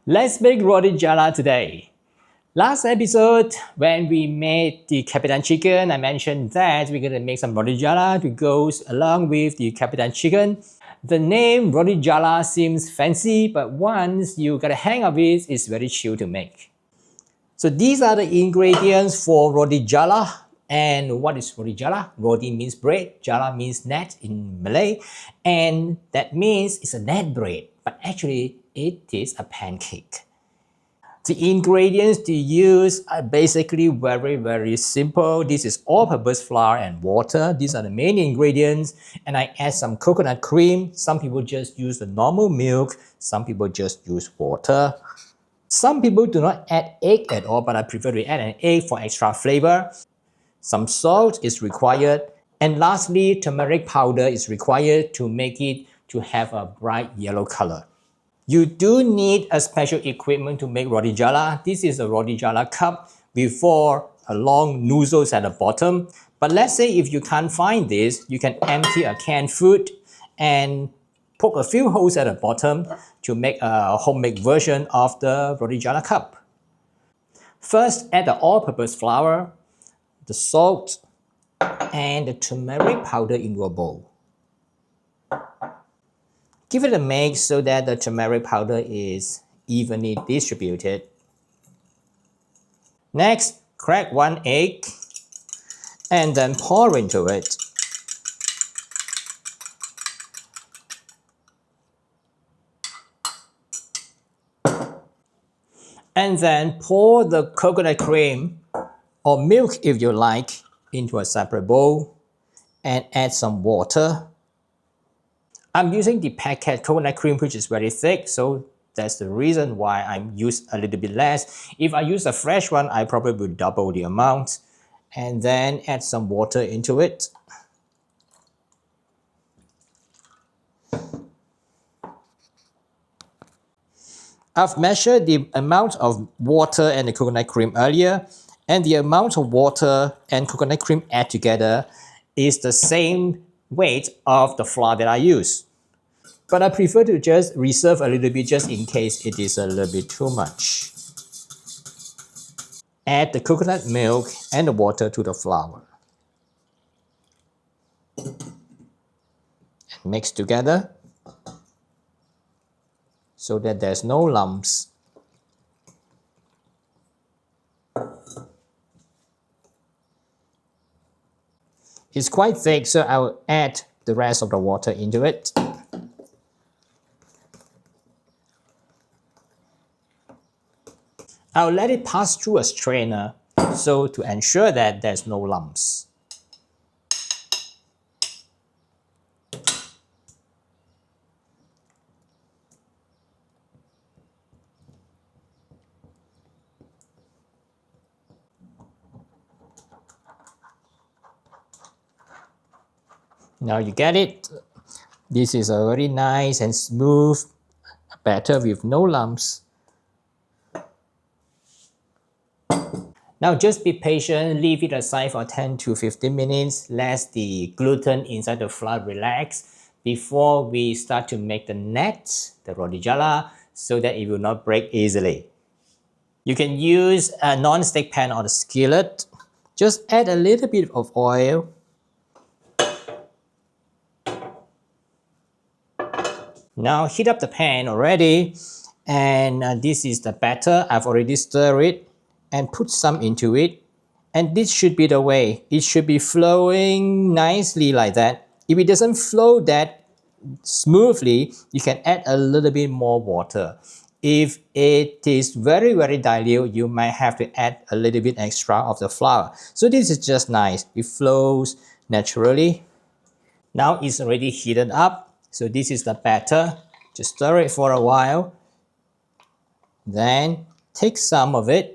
Let's make Roti Jala today. Last episode, when we made the Capitan chicken, I mentioned that we're gonna make some Roti Jala to go along with the Capitan chicken. The name Roti Jala seems fancy, but once you get a hang of it, it's very chill to make. So these are the ingredients for Roti Jala. And what is Roti Jala? Roti means bread, Jala means net in Malay, and that means it's a net bread, but actually it is a pancake. The ingredients to use are basically very simple. This is all-purpose flour and water. These are the main ingredients, and I add some coconut cream. Some people just use the normal milk. Some people just use water. Some people do not add egg at all, but I prefer to add an egg for extra flavor. Some salt is required, and lastly, turmeric powder is required to make it to have a bright yellow color. You do need a special equipment to make Roti Jala. This is a Roti Jala cup with four long nozzles at the bottom. But let's say if you can't find this, you can empty a canned food and poke a few holes at the bottom to make a homemade version of the Roti Jala cup. First, add the all-purpose flour, the salt, and the turmeric powder into a bowl. Give it a mix so that the turmeric powder is evenly distributed. Next, crack one egg and then pour into it. And then pour the coconut cream or milk if you like into a separate bowl and add some water. I'm using the packet coconut cream, which is very thick, so that's the reason why I use a little bit less. If I use a fresh one, I probably would double the amount. And then add some water into it. I've measured the amount of water and the coconut cream earlier, and the amount of water and coconut cream add together is the same weight of the flour that I use. But I prefer to just reserve a little bit just in case it is a little bit too much. Add the coconut milk and the water to the flour. And mix together so that there's no lumps. It's quite thick, so I will add the rest of the water into it. I'll let it pass through a strainer so to ensure that there's no lumps. Now you get it. This is a very nice and smooth batter with no lumps. Now just be patient, leave it aside for 10 to 15 minutes, let the gluten inside the flour relax before we start to make the net, the Roti Jala, so that it will not break easily. You can use a non-stick pan or a skillet. Just add a little bit of oil. Now heat up the pan already, and this is the batter. I've already stirred it and put some into it, and this should be the way. It should be flowing nicely like that. If it doesn't flow that smoothly, you can add a little bit more water. If it is very dilute, you might have to add a little bit extra of the flour. So this is just nice. It flows naturally. Now it's already heated up. So this is the batter. Just stir it for a while. Then take some of it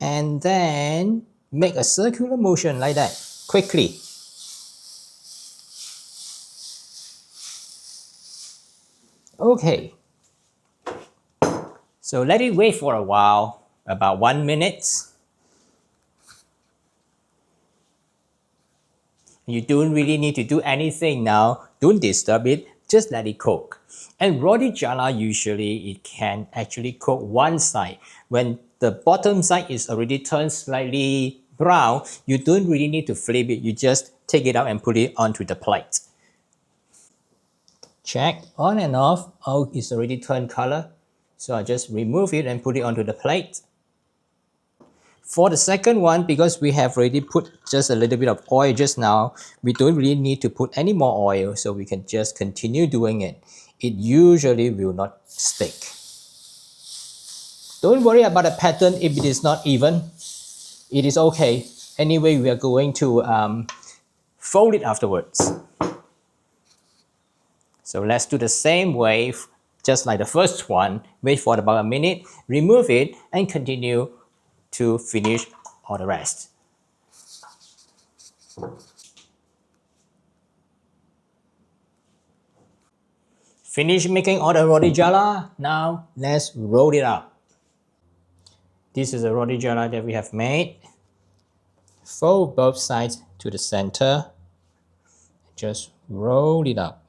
and then make a circular motion like that, quickly. Okay. So let it wait for a while, about 1 minute. You don't really need to do anything now. Don't disturb it. just let it cook. And roti jala usually it can actually cook one side. When the bottom side is already turned slightly brown, you don't really need to flip it. You just take it out and put it onto the plate. Check on and off. Oh, it's already turned color. So I just remove it and put it onto the plate. For the second one, because we have already put just a little bit of oil just now, we don't really need to put any more oil, so we can just continue doing it. It usually will not stick. Don't worry about the pattern if it is not even. It is okay. Anyway, we are going to fold it afterwards. So let's do the same way, just like the first one. Wait for about a minute, remove it, and continue to finish all the rest. Finish making all the roti jala. Now let's roll it up. This is the roti jala that we have made. Fold both sides to the center. Just roll it up.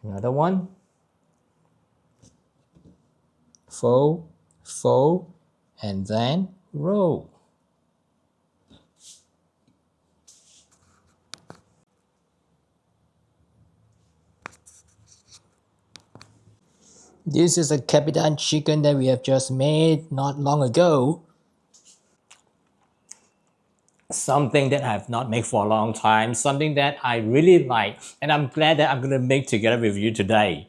Another one. Fold, fold, and then roll. This is a Capitan chicken that we have just made not long ago. Something that I have not made for a long time, something that I really like, and I'm glad that I'm going to make together with you today.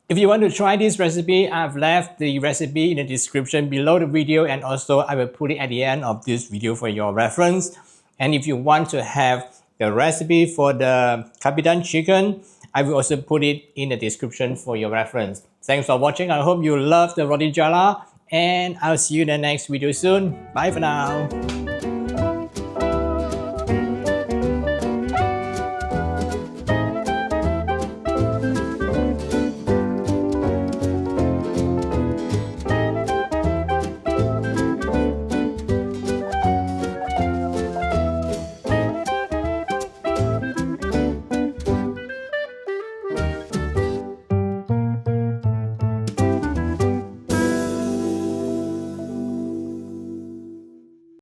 If you want to try this recipe, I've left the recipe in the description below the video, and also I will put it at the end of this video for your reference. And if you want to have the recipe for the Capitan chicken, I will also put it in the description for your reference. Thanks for watching. I hope you love the roti jala, and I'll see you in the next video soon. Bye for now.